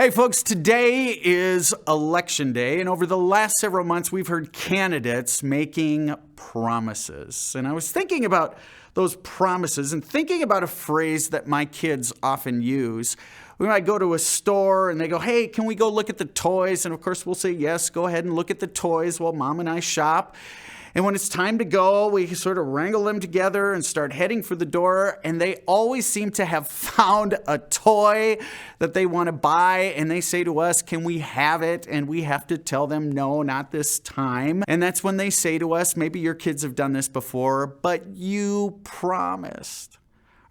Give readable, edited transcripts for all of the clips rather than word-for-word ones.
Hey folks, today is election day, and over the last several months we've heard candidates making promises. And I was thinking about those promises and thinking about a phrase that my kids often use. We might go to a store and they go, hey, can we go look at the toys? And of course we'll say, yes, go ahead and look at the toys while mom and I shop. And when it's time to go, we sort of wrangle them together and start heading for the door. And they always seem to have found a toy that they want to buy. And they say to us, can we have it? And we have to tell them, no, not this time. And that's when they say to us, maybe your kids have done this before, but you promised.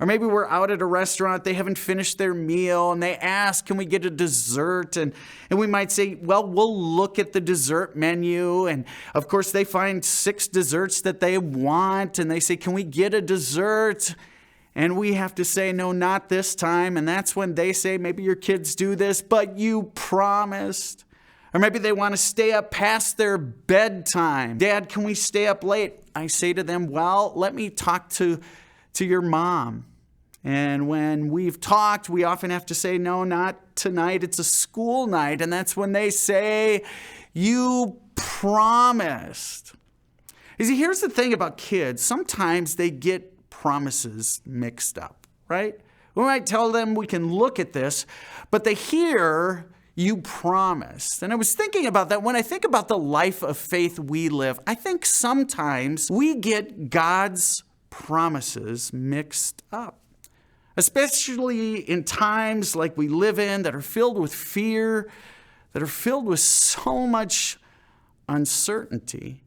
Or maybe we're out at a restaurant, they haven't finished their meal, and they ask, can we get a dessert? And we might say, well, we'll look at the dessert menu. And of course, they find 6 desserts that they want, and they say, can we get a dessert? And we have to say, no, not this time. And that's when they say, maybe your kids do this, but you promised. Or maybe they want to stay up past their bedtime. Dad, can we stay up late? I say to them, well, let me talk to your mom. And when we've talked, we often have to say, no, not tonight. It's a school night. And that's when they say, you promised. You see, here's the thing about kids. Sometimes they get promises mixed up, right? We might tell them we can look at this, but they hear you promised. And I was thinking about that. When I think about the life of faith we live, I think sometimes we get God's promises mixed up. Especially in times like we live in that are filled with fear, that are filled with so much uncertainty.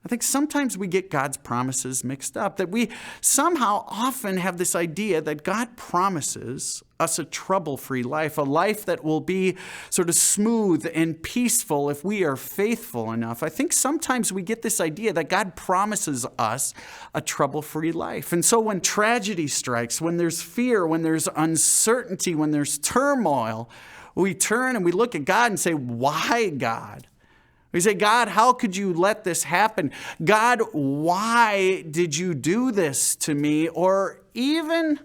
I think sometimes we get God's promises mixed up, that we somehow often have this idea that God promises us a trouble-free life, a life that will be sort of smooth and peaceful if we are faithful enough. I think sometimes we get this idea that God promises us a trouble-free life. And so when tragedy strikes, when there's fear, when there's uncertainty, when there's turmoil, we turn and we look at God and say, why, God? We say, God, how could you let this happen? God, why did you do this to me? Or even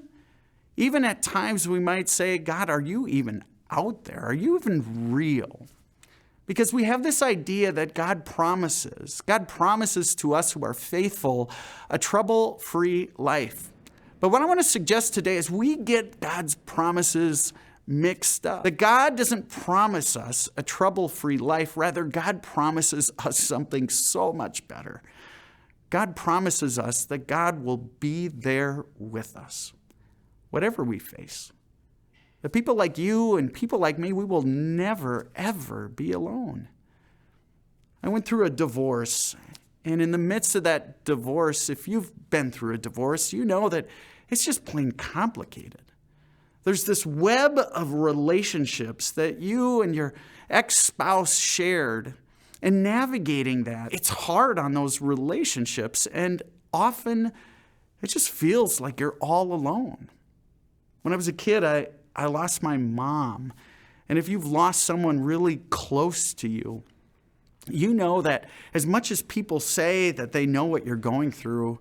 at times we might say, God, are you even out there? Are you even real? Because we have this idea that God promises to us who are faithful a trouble-free life. But what I want to suggest today is we get God's promises mixed up. That God doesn't promise us a trouble-free life. Rather, God promises us something so much better. God promises us that God will be there with us, whatever we face. That people like you and people like me, we will never, ever be alone. I went through a divorce, and in the midst of that divorce, if you've been through a divorce, you know that it's just plain complicated. There's this web of relationships that you and your ex-spouse shared, and navigating that, it's hard on those relationships, and often it just feels like you're all alone. When I was a kid, I lost my mom, and if you've lost someone really close to you, you know that as much as people say that they know what you're going through,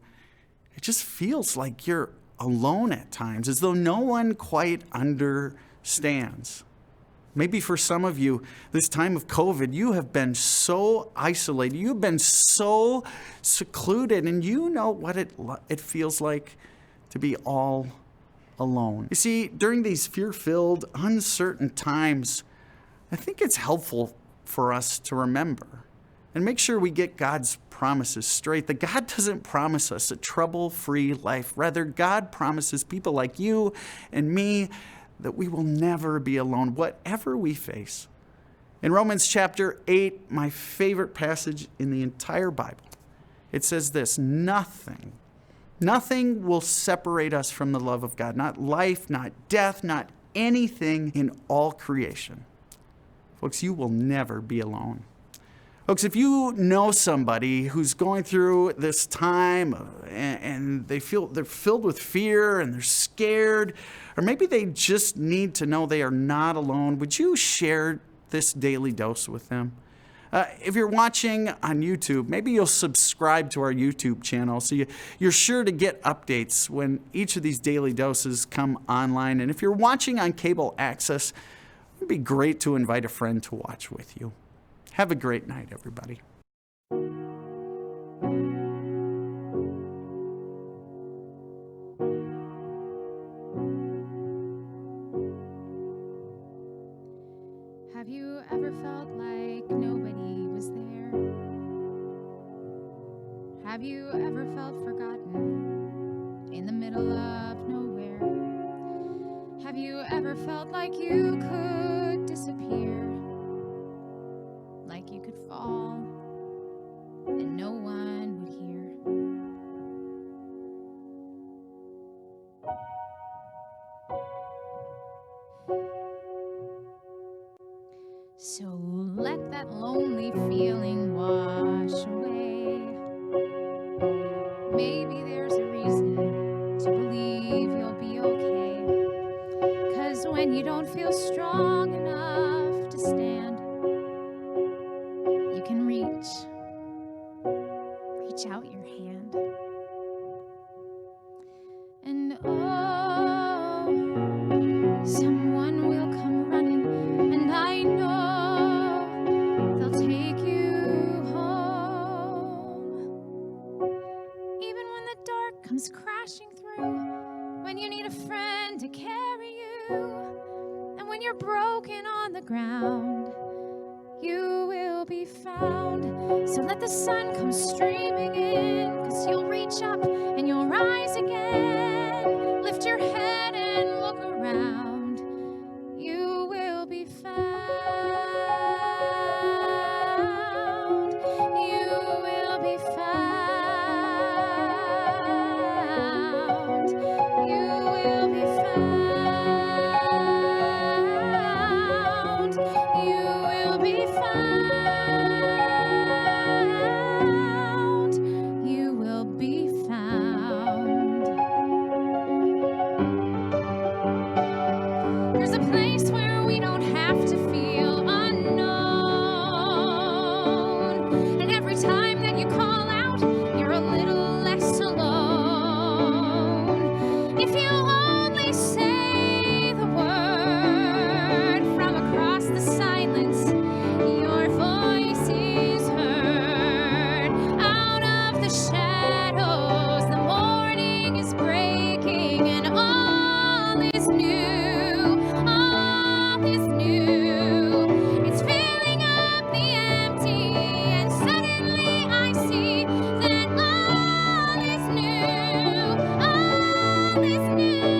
it just feels like you're alone at times, as though no one quite understands. Maybe for some of you, this time of COVID, you have been so isolated, you've been so secluded, and you know what it feels like to be all alone. You see, during these fear-filled, uncertain times, I think it's helpful for us to remember and make sure we get God's promises straight. That God doesn't promise us a trouble-free life. Rather, God promises people like you and me that we will never be alone, whatever we face. In Romans chapter 8, my favorite passage in the entire Bible, it says this: nothing will separate us from the love of God. Not life, not death, not anything in all creation. Folks, you will never be alone. Folks, if you know somebody who's going through this time and they're filled with fear and they're scared, or maybe they just need to know they are not alone, would you share this daily dose with them? If you're watching on YouTube, maybe you'll subscribe to our YouTube channel so you're sure to get updates when each of these daily doses come online. And if you're watching on cable access, It'd be great to invite a friend to watch with you. Have a great night, everybody. Have you ever felt like nobody was there? Have you ever felt forgotten in the middle of nowhere? Have you ever felt like you could disappear? Like you could fall and no one would hear? So let that lonely feeling wash away. Maybe there's a reason to believe you'll be okay. 'Cause when you don't feel strong enough to stand, you can reach out your hand. And oh, someone will come running, and I know they'll take you home. Even when the dark comes crashing through, when you need a friend to carry you, and when you're broken on the ground, you will be found. So let the sun come streaming in, 'cause you'll reach up and you'll rise again. Lift your head and look around. You will be found. You will be found. You will be found. You will be found. You will be found. There's a place where we don't have to feel unknown. And every time that you call out, you're a little less alone. If you only say the word from across the silence, your voice is heard. Out of the shadows, the morning is breaking, and all is new. All is new. It's filling up the empty, and suddenly I see that all is new. All is new.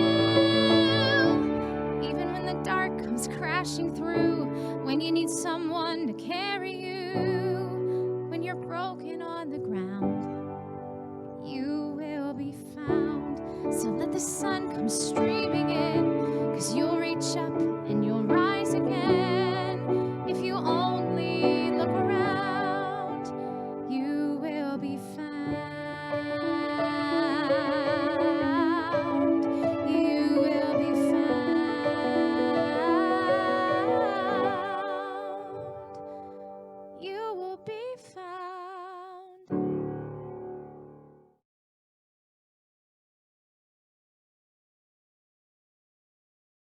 Even when the dark comes crashing through, when you need someone to carry you, when you're broken on the ground, you will be found. So let the sun come streaming in, 'cause you'll reach up and you'll rise again. If you only look around, you will be found. You will be found. You will be found.